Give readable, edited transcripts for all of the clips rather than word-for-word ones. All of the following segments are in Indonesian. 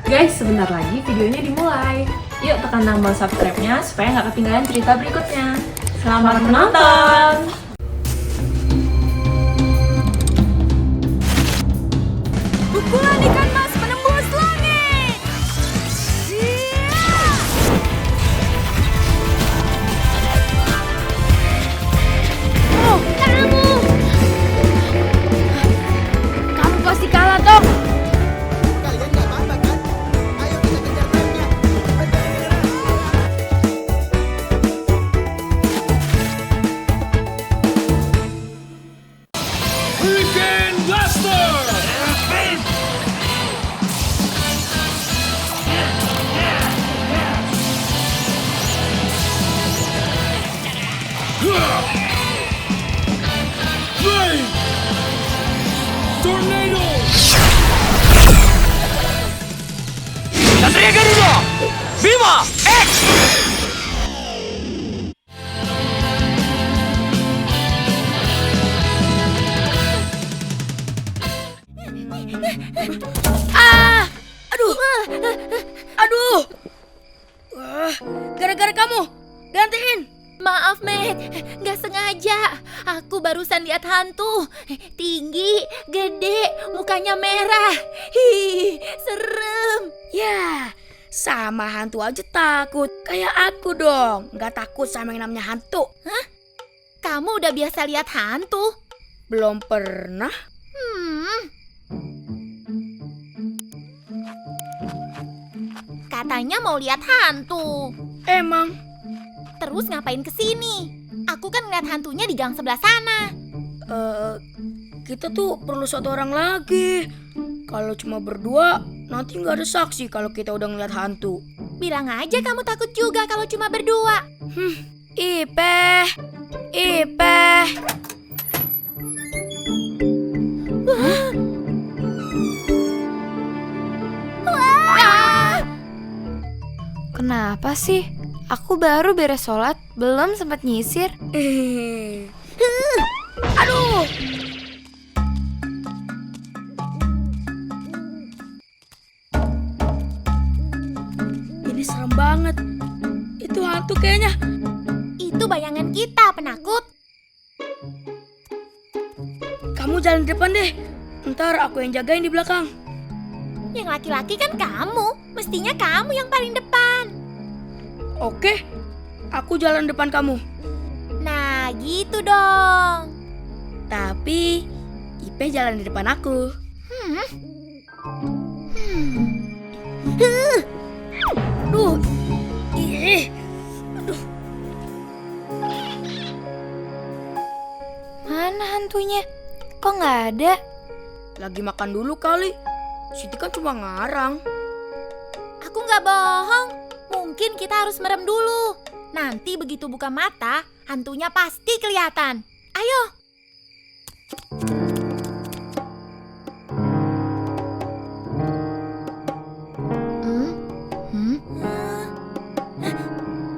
Guys, sebentar lagi videonya dimulai. Yuk tekan tombol subscribe-nya supaya nggak ketinggalan cerita berikutnya. Selamat menonton! Pukulan ikan mas menembus langit. Oh, kamu pasti kalah, Tong. Kalian nggak apa-apa kan? Ayo kita kejar truknya. Hurricane Blaster! Flame! Tornado! Satria Garuda! Bima! X! Aduh. Wah, gara-gara kamu. Gantiin. Maaf, Matt. Nggak sengaja. Aku barusan lihat hantu. Tinggi, gede, mukanya merah. Hi, serem. Ya, sama hantu aja takut. Kayak aku dong. Nggak takut sama yang namanya hantu. Kamu udah biasa lihat hantu? Belum pernah. Katanya mau lihat hantu. Emang. Terus ngapain kesini? Aku kan ngeliat hantunya di gang sebelah sana. Kita tuh perlu satu orang lagi. Kalau cuma berdua, nanti nggak ada saksi kalau kita udah ngeliat hantu. Bilang aja kamu takut juga kalau cuma berdua. Ipeh. Ipeh. Kenapa sih? Aku baru beres sholat, belum sempat nyisir. Aduh. Ini serem banget. Itu hantu kayaknya. Itu bayangan kita, penakut. Kamu jalan di depan deh. Ntar aku yang jagain di belakang. Yang laki-laki kan kamu. Mestinya kamu yang paling depan. Oke, aku jalan depan kamu. Nah, gitu dong. Tapi Ipe jalan di depan aku. Aduh. Ih. Mana hantunya? Kok nggak ada? Lagi makan dulu kali. Siti kan cuma ngarang. Aku nggak bohong. Mungkin kita harus merem dulu. Nanti begitu buka mata, hantunya pasti kelihatan. Ayo.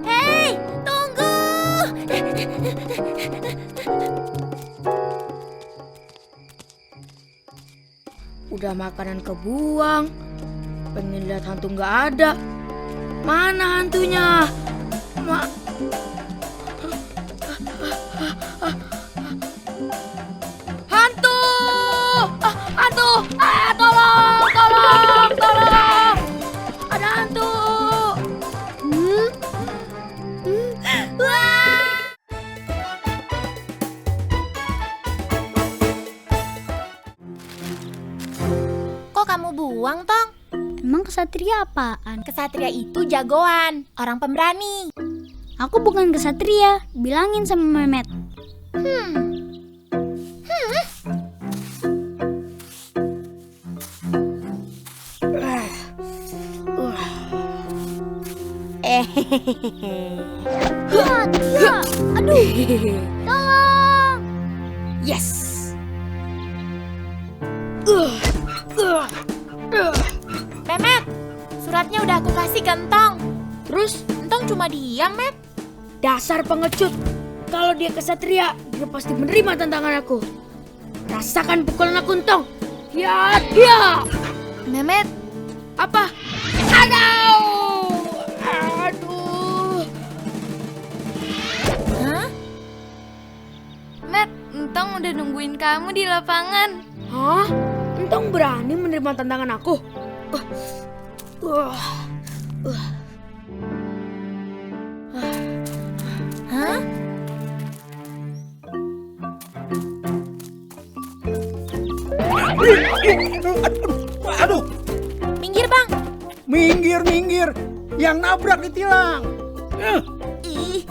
Hei, tunggu. Udah makanan kebuang. Pengen lihat hantu nggak ada. Mana hantunya? Hantu! Hantu! Tolong! Tolong! Tolong! Ada hantu! Kok kamu buang, Tong? Emang kesatria apaan? Kesatria itu jagoan, orang pemberani. Aku bukan kesatria, bilangin sama Memet. Aduh, tolong! Yes! Memet, suratnya udah aku kasih ke Entong. Terus Entong cuma diam, Met. dasar pengecut. Kalau dia kesatria, dia pasti menerima tantangan aku. Rasakan pukulan aku, Entong. Ya, ya. Memet, Apa? kamu di lapangan. Hah? Entong berani menerima tantangan aku? Hah? Aduh, Minggir, Bang. minggir, minggir. Yang nabrak ditilang. Ih,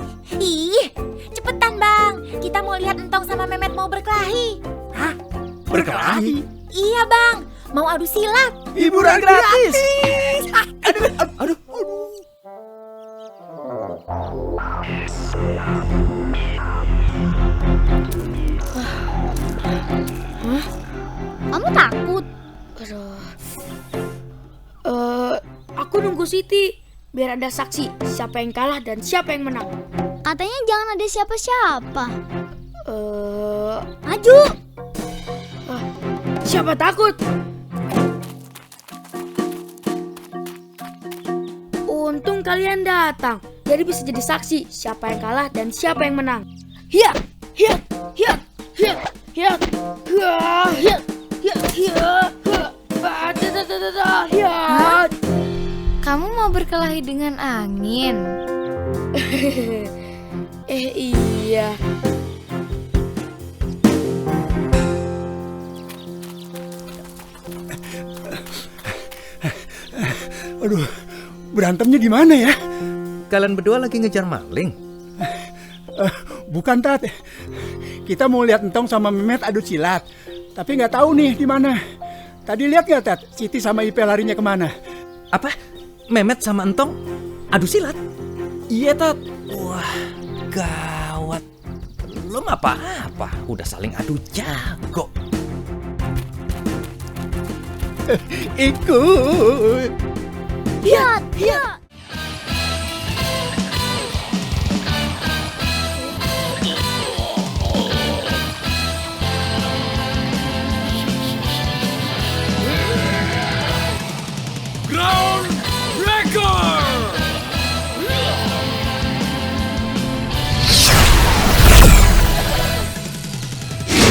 cepetan, Bang. Kita mau lihat Entong sama Memet mau berkelahi. Hah? Berkelahi? Iya, Bang. Mau adu silat. Hiburan gratis. Aduh. Kamu takut? Aku nunggu Siti biar ada saksi siapa yang kalah dan siapa yang menang. Katanya jangan ada siapa-siapa. Maju. Siapa takut? Untung kalian datang, jadi bisa jadi saksi siapa yang kalah dan siapa yang menang. Hiat, hiat, hiat, hiat, hiat, hiat, hiat, hiat, hiat. Kamu mau berkelahi dengan angin? Iya. Aduh, berantemnya di mana ya? Kalian berdua lagi ngejar maling? Bukan, Tat. Kita mau lihat Entong sama Memet adu silat. Tapi nggak tahu nih di mana. Tadi lihat nggak, Tat? Siti sama Ipe larinya kemana? Apa? Memet sama Entong adu silat? Iya, Tat. Wah, gawat. Belum apa-apa, udah saling adu jago. Ikut. Hiat, hiat. Ground Breaker!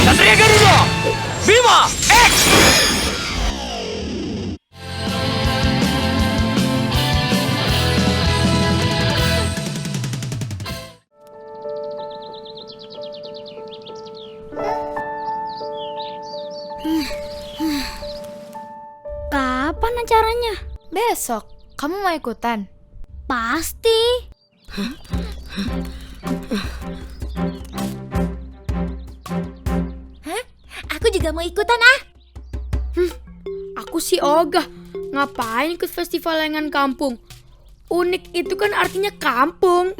Satria Garuda! Bima X! Kapan acaranya? Besok. Kamu mau ikutan? Pasti. Hah? Aku juga mau ikutan, ah. Aku sih ogah. Ngapain ikut festival layangan kampung? Unik itu kan artinya kampung.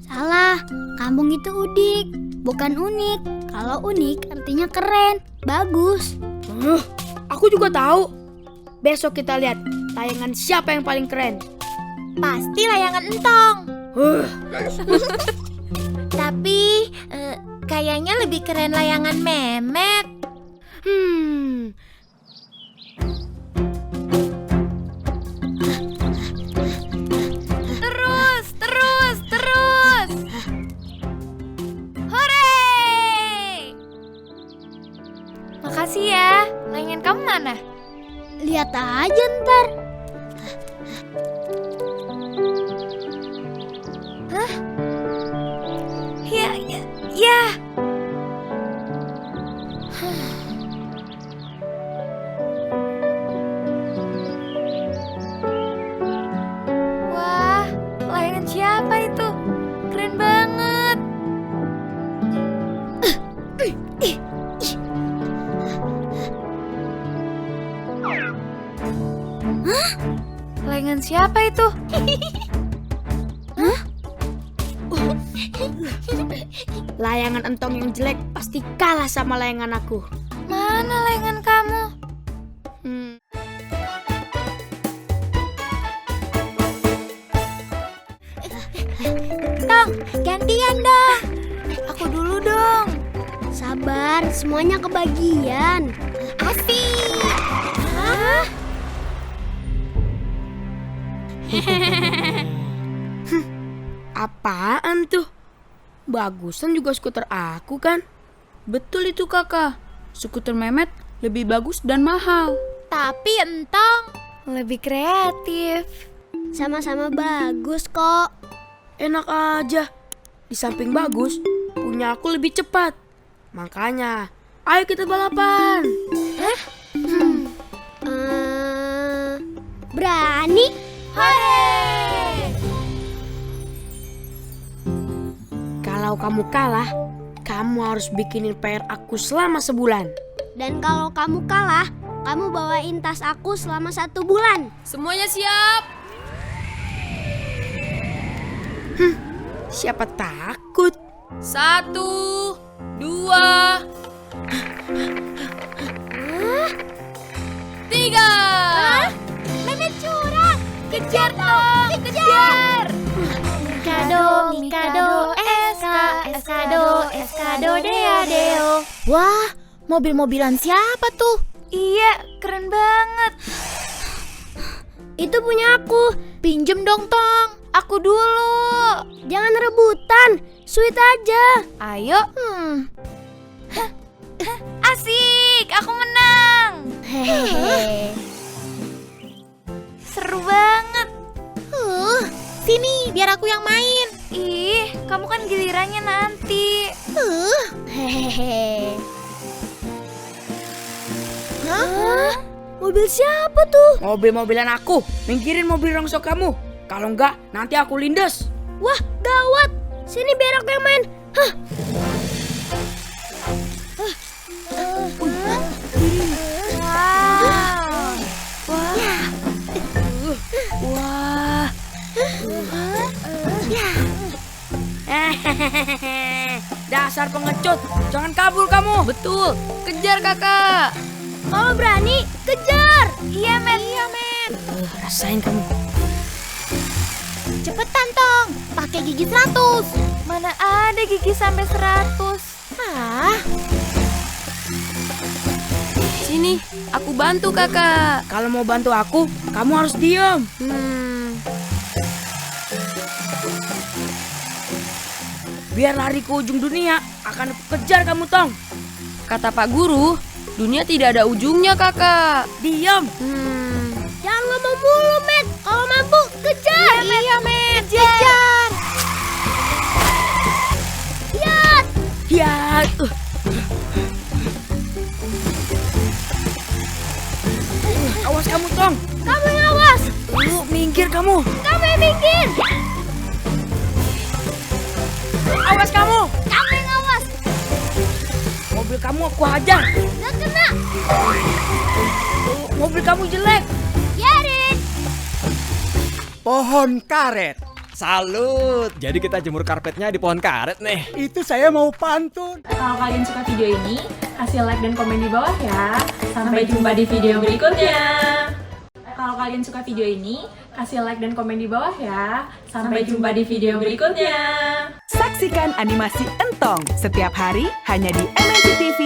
Salah, kampung itu udik, bukan unik. Kalau unik artinya keren, bagus. Aku juga tahu. Besok kita lihat tayangan siapa yang paling keren. Pasti layangan Entong. Tapi kayaknya lebih keren layangan Memet. Terus. Hore! Makasih ya. Layangan kamu mana? Lihat aja ntar. Ya. Wah, layangan siapa itu? Keren banget. Layangan siapa itu? Layangan Entong yang jelek pasti kalah sama layangan aku. Mana layangan kamu? Tong, gantian dong. Aku dulu dong. Sabar, semuanya kebagian. Asik. Hah? Apaan tuh? Bagusan juga skuter aku kan? Betul itu kakak. Skuter Mehmet lebih bagus dan mahal. Tapi Entong, Lebih kreatif. Sama-sama bagus kok. Enak aja. Di samping bagus, punya aku lebih cepat. Makanya, ayo kita balapan. Berani? Kalau kamu kalah, kamu harus bikinin PR aku selama sebulan. Dan kalau kamu kalah, kamu bawain tas aku selama 1 bulan. Semuanya siap. Siapa takut? 1, 2, 3. Mehmet curang. Kejar dong, kejar. Mikado, eskado, deo. Wah, mobil-mobilan siapa tuh? Iya, keren banget. Itu punya aku. Pinjem dong, Tong. Aku dulu. Jangan rebutan. Sweet aja. Ayo. Asik, aku menang. Hehehe. Seru banget. Sini, biar aku yang main. Ih, kamu kan gilirannya nanti. Hehehe. Mobil siapa tuh? Mobil-mobilan aku. Mingkirin mobil rongsok kamu. Kalau enggak, nanti aku lindes. Wah, gawat. Sini biar aku yang main. Hah. Wah. Dasar pengecut. Jangan kabur kamu. Betul. Kejar kakak. Kalau berani, kejar. Iya, Men. Rasain kamu. Cepetan, Tong. Pakai gigi 100. Mana ada gigi sampai 100. Sini, aku bantu kakak. Kalau mau bantu aku, kamu harus diam. Biar lari ke ujung dunia, akan aku kejar kamu, Tong. Kata Pak Guru, dunia tidak ada ujungnya kakak. Diam. Jangan ngomong mulu, Met. Kalau mampu, kejar. Iya, Met. Kejar. Lihat. Ya. Awas kamu, Tong. Kamu yang awas. Minggir kamu. Kamu yang minggir. Awas kamu. Kamu yang awas. Mobil kamu aku hajar. Gak kena. Mobil kamu jelek. Biarin. Pohon karet. Salut. Jadi kita jemur karpetnya di pohon karet nih. Itu saya mau pantun. Kalau kalian suka video ini, kasih like dan komen di bawah ya. Sampai jumpa di video berikutnya. Kalau kalian suka video ini, kasih like dan komen di bawah ya. Sampai jumpa di video berikutnya. Saksikan animasi Entong setiap hari hanya di MNC TV